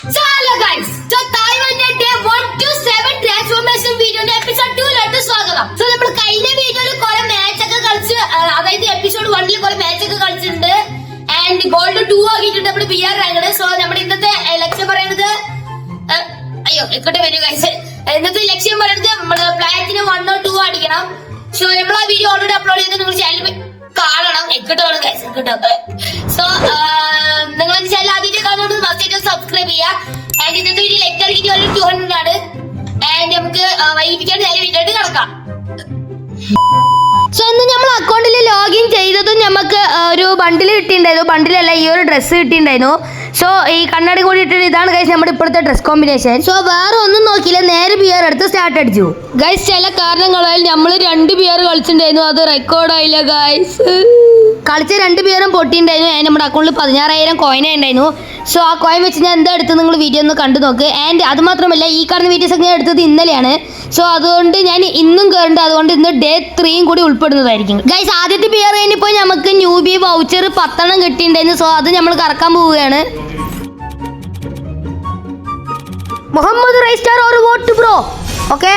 So hello guys, so Taiwanന്റെ day 1 to 7 transformation വീഡിയോന്റെ episode 2 ലേക്ക് സ്വാഗതം. സോ നമ്മൾ കഴിഞ്ഞ വീഡിയോയിൽ കുറെ മാച്ച് ഒക്കെ കളിച്ച്, അതായത് എപ്പിസോഡ് 1 ൽ കുറെ മാച്ച് ഒക്കെ കളിച്ചിട്ടുണ്ട് ആൻഡ് ഗോൾഡ് 2 ആക്കിയിട്ടുണ്ട് നമ്മൾ ബിആർ റാങ്കഡ്. സോ നമ്മുടെ ഇന്നത്തെ ലക്ഷ്യം പറയുന്നത് എക്കോട്ടെ വരൂ ഗൈസ്. ഇന്നത്തെ ലക്ഷ്യം പറയുന്നത് നമ്മള് പ്ലാറ്റിനം 1 or 2 അടിക്കണം. സോ നമ്മൾ ആ വീഡിയോ ഓൾറെഡി അപ്ലോഡ് ചെയ്ത് നിങ്ങൾ ചാനൽ കാണണം. എക്കോട്ടാണ് ഗൈസ്, എക്കോട്ടോ. സോ നിങ്ങൾ ചാനൽ ആദ്യമായിട്ട് കാണുന്നത് മസ്റ്റ് സബ്സ്ക്രൈബ് ചെയ്യുക. ആൻഡ് ഇന്നത്തെ വീഡിയോ ലൈക്ക് ആക്കിയിട്ട് 200 ആണ്. ആൻഡ് നമുക്ക് വൈകിപ്പിക്കാൻ നേരെ വീഡിയോയിട്ട് കിടക്കാം. സോ ഇന്ന് നമ്മൾ അക്കൗണ്ടിൽ ലോഗിൻ ചെയ്തതും നമുക്ക് ഒരു ബണ്ടിൽ കിട്ടിയിട്ടുണ്ടായിരുന്നു. ബണ്ടിലല്ല, ഈ ഒരു ഡ്രസ്സ് കിട്ടിയിട്ടുണ്ടായിരുന്നു. സോ ഈ കണ്ണാടി കൂടി ഇട്ടിട്ട് ഇതാണ് ഗൈസ് നമ്മുടെ ഇപ്പോഴത്തെ ഡ്രസ് കോമ്പിനേഷൻ. സോ വേറെ ഒന്നും നോക്കിയില്ല, നേരെ ബിയർ എടുത്ത് സ്റ്റാർട്ട് അടിച്ചു ഗൈസ്. ചില കാരണങ്ങളാൽ നമ്മൾ 2 ബിയർ കളിച്ചിട്ടുണ്ടായിരുന്നു, അത് റെക്കോർഡായില്ല ഗൈസ്. കളിച്ച 2 ബിയറും പൊട്ടിയിട്ടുണ്ടായിരുന്നു. നമ്മുടെ അക്കൗണ്ടിൽ 16,000 കോയിൻ ഉണ്ടായിരുന്നു. സോ ആ കോയിൻ വെച്ച് ഞാൻ എന്താ എടുത്ത് നിങ്ങൾ വീഡിയോ ഒന്ന് കണ്ടു നോക്ക്. ആൻഡ് അത് മാത്രമല്ല, ഈ കാണുന്ന വീഡിയോസ് ഒക്കെ ഞാൻ എടുത്തത് ഇന്നലെയാണ്. സോ അതുകൊണ്ട് ഞാൻ ഇന്നും കയറുന്നുണ്ട്, അതുകൊണ്ട് ഇന്ന് ഡേ 3 കൂടി ഉൾപ്പെടുന്നതായിരിക്കും ഗൈസ്. ആദ്യത്തെ ബിയർ കഴിഞ്ഞപ്പോൾ നമുക്ക് ന്യൂബി വൗച്ചർ 10 കിട്ടിയിട്ടുണ്ടായിരുന്നു. സോ അത് നമ്മൾ കറക്കാൻ പോവുകയാണ്. മുഹമ്മദ് റൈസ്റ്റാർ or vote bro. Okay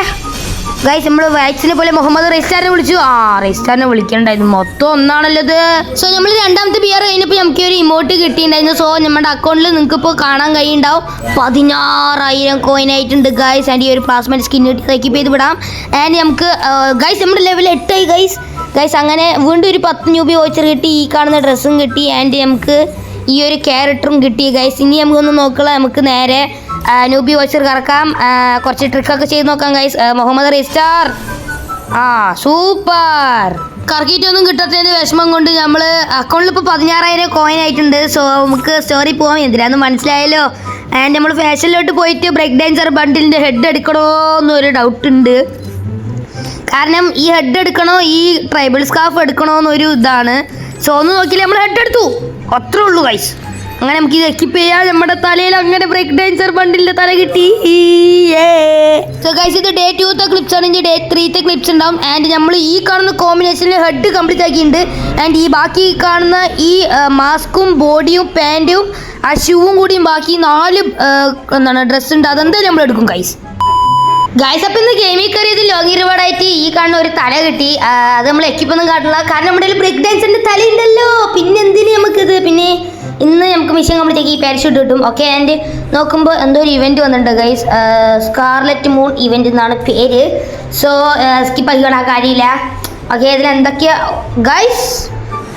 guys, നമ്മൾ വാക്സിനെ പോലെ മുഹമ്മദ് റൈസ്റ്റാറിനെ വിളിച്ചു. റൈസ്റ്റാറിനെ വിളിക്കണ്ടായിരുന്നു, മൊത്തം ഒന്നാണല്ലോ ഇത്. സോ നമ്മൾ രണ്ടാമത്തെ ബിയർ കഴിഞ്ഞപ്പോൾ നമുക്ക് ഒരു ഇമോട്ട് കിട്ടിയിട്ടുണ്ടായിരുന്നു. സോ നമ്മുടെ അക്കൗണ്ടിൽ നിങ്ങൾക്ക് ഇപ്പോൾ കാണാൻ കഴിയുണ്ടാവും 16,000 കോയിൻ ആയിട്ടുണ്ട് ഗൈസ്. ആൻഡ് ഈ ഒരു പ്ലാസ്മേറ്റ് സ്കിൻ ഇട്ട് എക്യൂപ്പ് ചെയ്ത് വിടാം. ആൻഡ് നമുക്ക് ഗൈസ് നമ്മുടെ ലെവൽ 8 ആയി ഗൈസ്. അങ്ങനെ വീണ്ടും ഒരു 10 ന്യൂബി വോച്ചർ കിട്ടി, ഈ കാണുന്ന ഡ്രസ്സും കിട്ടി. ആൻഡ് നമുക്ക് ഈ ഒരു ക്യാരക്ടറും കിട്ടി ഗൈസ്. ഇനി നമുക്കൊന്ന് നോക്കുക, നമുക്ക് നേരെ ന്യൂബി വോച്ചർ കറക്കാം. കുറച്ച് ട്രിക്കൊക്കെ ചെയ്ത് നോക്കാം ഗൈസ്. മുഹമ്മദ് റൈസ്റ്റാർ സൂപ്പർ. കറക്കിയിട്ടൊന്നും കിട്ടാത്തതിൻ്റെ വിഷമം കൊണ്ട് നമ്മൾ അക്കൗണ്ടിൽ ഇപ്പോൾ 16,000 കോയിൻ ആയിട്ടുണ്ട്. സോ നമുക്ക് സ്റ്റോറി പോകാൻ എന്തിനാന്ന് മനസ്സിലായല്ലോ. ആൻഡ് നമ്മൾ ഫാഷനിലോട്ട് പോയിട്ട് ബ്രേക്ക് ഡാൻസർ ബണ്ടിലിൻ്റെ ഹെഡ് എടുക്കണോ എന്നൊരു ഡൗട്ട് ഉണ്ട്. കാരണം ഈ ഹെഡ് എടുക്കണോ ഈ ട്രൈബൽ സ്കാർഫ് എടുക്കണോ എന്നൊരു ഇതാണ്. സോ ഒന്ന് നോക്കിയില്ല, നമ്മൾ ഹെഡ് എടുത്തു, അത്രേ ഉള്ളൂ ഗൈസ്. അങ്ങനെ നമുക്ക് ഇത് എക്യൂപ്പ് ചെയ്യാം. നമ്മുടെ തലയിൽ അങ്ങനെ ബ്രേക്ക് ഡാൻസർ ബണ്ടിലിന്റെ തല കിട്ടി. സോ ഗൈസ്, ഇത് ഡേ 2 ക്ലിപ്സ് ആണ്, ഇനി ഡേ 3 ക്ലിപ്സ് ഉണ്ടാവും. ആൻഡ് നമ്മൾ ഈ കാണുന്ന കോമ്പിനേഷനിൽ ഹെഡ് കംപ്ലീറ്റ് ആക്കിയിട്ടുണ്ട്. ആൻഡ് ഈ ബാക്കി കാണുന്ന ഈ മാസ്കും ബോഡിയും പാൻറ്റും ആ ഷൂവും കൂടിയും ബാക്കി 4 ഡ്രസ്സ് ഉണ്ട്, അതെന്തായാലും നമ്മൾ എടുക്കും ഗൈസ്. അപ്പം ഇന്ന് ഗെയിമിൽ കയറിയത് ലോഗിൻ റിവാർഡായിട്ട് ഈ കാണുന്ന ഒരു തല കിട്ടി. അത് നമ്മൾ എക്യൂപ്പൊന്നും കാട്ടില്ല, കാരണം നമ്മുടെ ബ്രേക്ക് ഡാൻസിൻ്റെ തല ഉണ്ടല്ലോ. പിന്നെ എന്തിന് നമുക്കിത്. പിന്നെ ഇന്ന് നമുക്ക് മിഷൻ കംപ്ലീറ്റ് ഈ പാരഷൂട്ട് കിട്ടും. ഓക്കെ, ആൻഡ് നോക്കുമ്പോൾ എന്തോ ഒരു ഇവൻറ്റ് വന്നിട്ടുണ്ട് ഗൈസ്. സ്കാർലെറ്റ് മൂൺ ഇവൻറ്റ് എന്നാണ് പേര്. സോ സ്കിപ്പ് ആക്കിയോണ്ട് ആ കാര്യമില്ല. ഓക്കെ, ഇതിൽ എന്തൊക്കെയാ ഗൈസ്,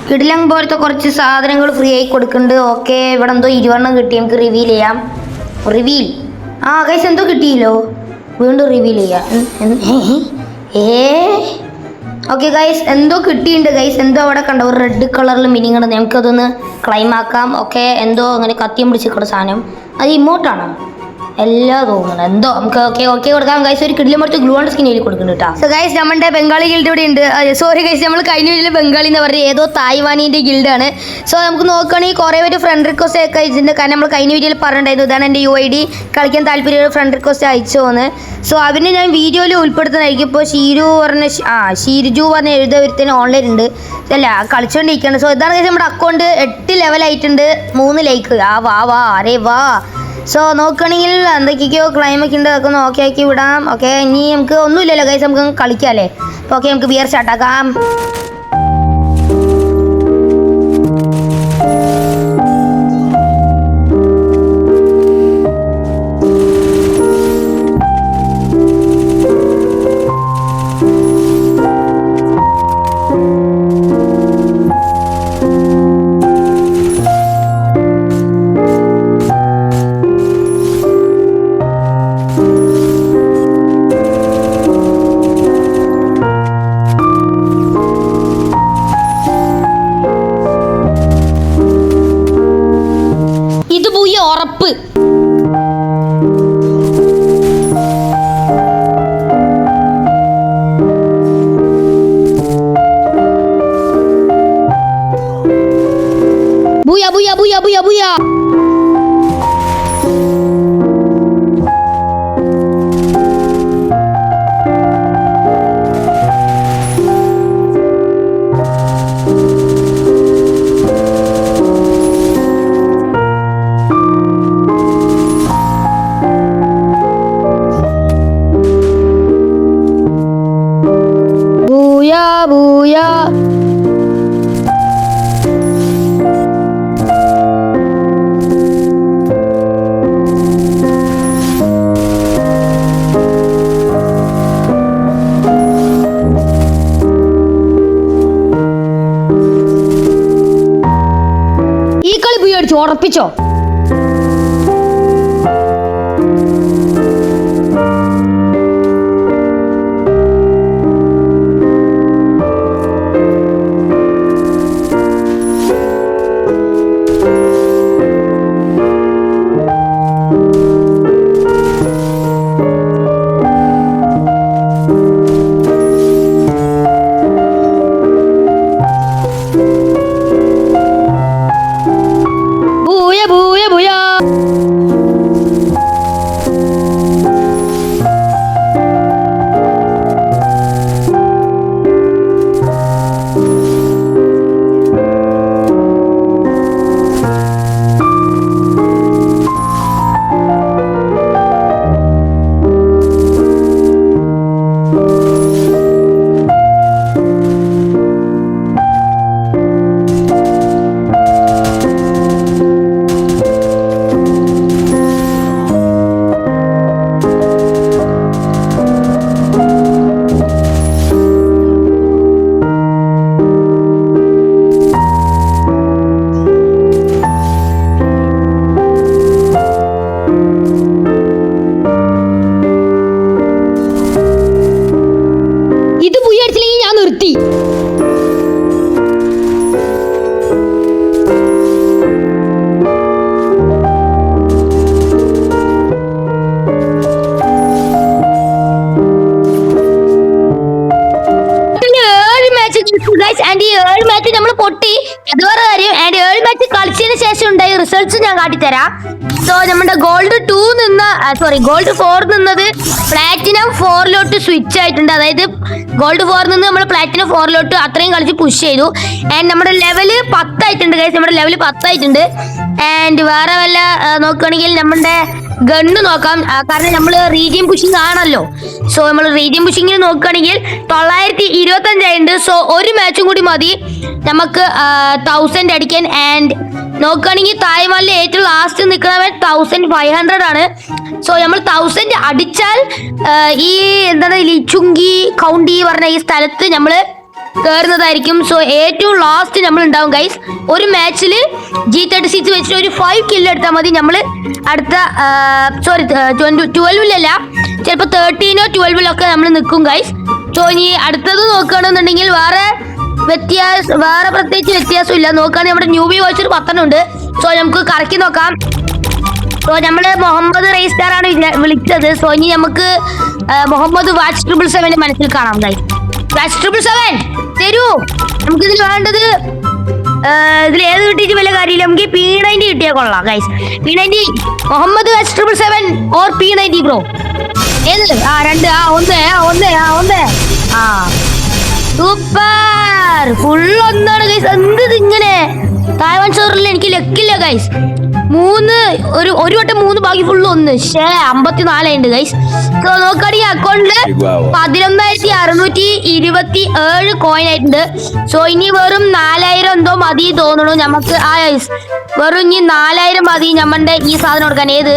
കിടിലം പോലത്തെ കുറച്ച് സാധനങ്ങൾ ഫ്രീ ആയി കൊടുക്കുന്നുണ്ട്. ഓക്കെ, ഇവിടെ എന്തോ 20 കിട്ടി, നമുക്ക് റിവീൽ ചെയ്യാം. റിവീൽ ഗൈസ്, എന്തോ കിട്ടിയില്ലോ, വീണ്ടും റിവീൽ ചെയ്യാം. ഓക്കെ ഗൈസ്, എന്തോ കിട്ടിയിട്ടുണ്ട് ഗൈസ്. എന്തോ അവിടെ കണ്ടോ ഒരു റെഡ് കളറിൽ മിനിങ്ങുണ്ട്, നമുക്കതൊന്ന് ക്ലൈം ആക്കാം. ഓക്കെ, എന്തോ അങ്ങനെ കത്തിയും പിടിച്ചിരിക്കുന്ന സാധനം, അത് ഇമോട്ടാണോ എല്ലാം തോന്നുന്നത് എന്തോ. നമുക്ക് ഓക്കെ കൊടുക്കാം ഗൈസ്. ഒരു കിടിലം എടുത്ത് ഗ്ലൂ ആൻഡ് സ്കിന്നിൽ കൊടുക്കുന്നുണ്ട് കേട്ടോ. സോ ഗൈസ്, നമ്മുടെ ബംഗാളി ഗിൽഡ് ഇവിടെ ഉണ്ട്. സോറി ഗൈസ്, നമ്മൾ കഴിഞ്ഞ വീട്ടിൽ ബംഗാളി എന്ന് പറഞ്ഞാൽ ഏതോ തായ്വാനീൻ്റെ ഗിൽഡാണ്. സോ നമുക്ക് നോക്കുകയാണെങ്കിൽ കുറേ പേര് ഫ്രണ്ട് റിക്വസ്റ്റ് ഒക്കെ അയച്ചിട്ടുണ്ട്. കാരണം നമ്മൾ കഴിഞ്ഞ വീഡിയോയിൽ പറഞ്ഞിട്ടുണ്ടായിരുന്നു ഇതാണ് എൻ്റെ UID, കളിക്കാൻ താല്പര്യം ഫ്രണ്ട് റിക്വസ്റ്റ് അയച്ചു എന്ന്. സോ അവനെ ഞാൻ വീഡിയോയിൽ ഉൾപ്പെടുത്തുന്നതായിരിക്കും. ഇപ്പോൾ ഷീരുജു പറഞ്ഞ എഴുതവരുത്തിന് ഓൺലൈൻ ഉണ്ട്, അല്ല കളിച്ചുകൊണ്ടിരിക്കുകയാണ്. സോ ഇതാണ് ഗൈസ് നമ്മുടെ അക്കൗണ്ട്. 8 ലെവലായിട്ടുണ്ട്, 3 ലൈക്ക്. വാ. സോ നോക്കുകയാണെങ്കിൽ എന്തൊക്കെയോ ക്ലൈമൊക്കെ ഉണ്ട്, അതൊക്കെ നോക്കി ആക്കി വിടാം. ഓക്കെ, ഇനി നമുക്ക് ഒന്നുമില്ലല്ലോ ഗൈസ്, നമുക്ക് കളിക്കാം അല്ലേ. അപ്പോൾ ഓക്കെ, നമുക്ക് ബിയർ സ്റ്റാർട്ടാക്കാം. ഉറപ്പ്. ബുയ. ഉറപ്പിച്ചോ? ഇത് പുയ്യ അടിച്ചില്ലെങ്കിൽ ഞാൻ നിർത്തി. ആൻഡ് ഈ 7 മാച്ച് നമ്മൾ പൊട്ടി. അത് വേറെ കാര്യം. ആൻഡ് 7 മാച്ച് കളിച്ചതിന് ശേഷം ഉണ്ടായ റിസൾട്ട്സ് ഞാൻ കാട്ടിത്തരാം. സോ നമ്മുടെ ഗോൾഡ് 4 നിന്നത് പ്ലാറ്റിനം 4 സ്വിച്ച് ആയിട്ടുണ്ട്. അതായത് ഗോൾഡ് 4 നിന്ന് നമ്മൾ പ്ലാറ്റിനം 4 അത്രയും കളിച്ച് പുഷ് ചെയ്തു. ആൻഡ് നമ്മുടെ ലെവല് 10 ആയിട്ടുണ്ട് ഗൈസ്. നമ്മുടെ ലെവല് 10 ആയിട്ടുണ്ട്. ആൻഡ് വേറെ വല്ല നോക്കുകയാണെങ്കിൽ നമ്മുടെ ഗണ്ണ് നോക്കാം. കാരണം നമ്മൾ റീജിയൻ പുഷിങ് ആണല്ലോ. സോ നമ്മൾ റീജിയൻ പുഷിങ്ങിന് നോക്കുകയാണെങ്കിൽ 925 ആയിട്ടുണ്ട്. സോ ഒരു മാച്ചും കൂടി മതി നമുക്ക് 1000 അടിക്കാൻ. ആൻഡ് നോക്കുകയാണെങ്കിൽ തായ്വാനിലെ ഏറ്റവും ലാസ്റ്റ് നിൽക്കുന്നവൻ 1500 ആണ്. സോ നമ്മൾ 1000 അടിച്ചാൽ ഈ എന്താണ് ലിച്ചുങ്കി കൗണ്ടി പറഞ്ഞ ഈ സ്ഥലത്ത് നമ്മൾ കയറുന്നതായിരിക്കും. സോ ഏറ്റവും ലാസ്റ്റ് നമ്മൾ ഉണ്ടാവും ഗൈസ്. ഒരു മാച്ചിൽ G36 വെച്ചിട്ട് ഒരു 5 കില്ല് എടുത്താൽ മതി. നമ്മൾ അടുത്ത 12 ചിലപ്പോൾ 13 or 12 നമ്മൾ നിൽക്കും ഗൈസ്. സോ ഇനി അടുത്തത് നോക്കുകയാണെന്നുണ്ടെങ്കിൽ വേറെ പ്രത്യേകിച്ച് വ്യത്യാസമില്ല. നോക്കുകയാണെങ്കിൽ നമ്മുടെ ന്യൂബി വോയിച്ചർ 10 ഉണ്ട്. സോ നമുക്ക് കറക്കി നോക്കാം. സോ നമ്മള് മുഹമ്മദ് റെയ്സ്റ്റാർ ആണ് വിളിച്ചത്. സോ ഇനി നമുക്ക് മുഹമ്മദ് വാച്ച് 777 മനസ്സിൽ കാണാം ഗൈസ്. വാച്ച് 777 തരൂ. നമുക്കിതിൽ വേണ്ടത് ഇതിൽ ഏത് കിട്ടിയിട്ട് വലിയ കാര്യമില്ല. നമുക്ക് P90 കിട്ടിയാൽ കൊള്ളാം guys. P90 Muhammad watch 777 or P90 bro. ഏത്? ഒന്ന് സൂപ്പർ. ഫുൾ ഒന്നാണ് ഗൈസ്. എന്ത് ഇങ്ങനെ തായ്വാൻ സെർവറിൽ എനിക്ക് ലക്കില്ല ഗൈസ്. ഒരു വട്ടം 3 ബാക്കി ഫുള്ള് 1. 54 ഉണ്ട് ഗൈസ്. സോ നോക്കുകയാണെങ്കിൽ അക്കൗണ്ടില് 11,627 കോയിൻ ആയിട്ടുണ്ട്. സോ ഇനി വെറും 4000 എന്തോ മതി തോന്നുന്നു നമുക്ക്. ഗൈസ് വെറും ഇനി 4000 മതി നമ്മുടെ ഈ സാധനം എടുക്കാൻ. ഏത്?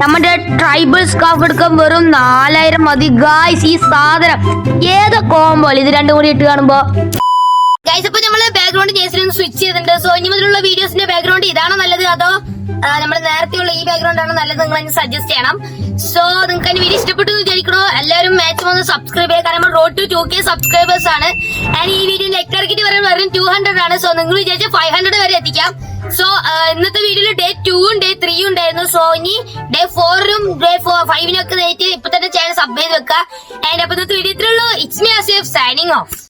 നമ്മുടെ ട്രൈബൽ സ്കാഫ് എടുക്കാൻ വെറും 4000 മതി ഗൈസ്. ഈ സാധനം ഏത് കോംബോ ഇത് രണ്ടും കൂടി ഇട്ട് കാണുമ്പോ ഗൈസ്. അപ്പൊ നമ്മള് ബാക്ക്ഗ്രൗണ്ട് ചേസിലൊന്ന് സ്വിച്ച് ചെയ്തിട്ടുണ്ട്. സോ ഇനി മുതലുള്ള വീഡിയോസിന്റെ ബാക്ക്ഗ്രൗണ്ട് ഇതാണോ നല്ലത് അതോ നമ്മൾ നേരത്തെയുള്ള ഈ ബാക്ക്ഗ്രൗണ്ട് ആണ് നല്ലത്? നിങ്ങൾ അതിന് സജസ്റ്റ് ചെയ്യണം. സോ നിങ്ങൾക്ക് അതിന് വീഡിയോ ഇഷ്ടപ്പെട്ടു എന്ന് വിചാരിക്കണോ? എല്ലാവരും മാക്സിമം ഒന്ന് സബ്സ്ക്രൈബ് ചെയ്യുക. കാരണം നമ്മൾ റോഡ് ടു 2K സബ്സ്ക്രൈബേഴ്സ് ആണ്. ആൻഡ് ഈ വീഡിയോ നെറ്റ് ടാർഗറ്റ് വെറും 200 ആണ്. സോ നിങ്ങൾ വിചാരിച്ച 500 വരെ എത്തിക്കാം. സോ ഇന്നത്തെ വീഡിയോയിൽ ഡേ 2 ഡേ 3 ഉണ്ടായിരുന്നു. സോ ഇനി ഡേ 4 ഡേ 5 ഇപ്പൊ തന്നെ ചാനൽ സബ് ചെയ്ത് വെക്കുക. ആൻഡ് അപ്പൊ ഇന്നത്തെ വീഡിയോ ഇത്രയുള്ളൂ. It's me Asif signing of.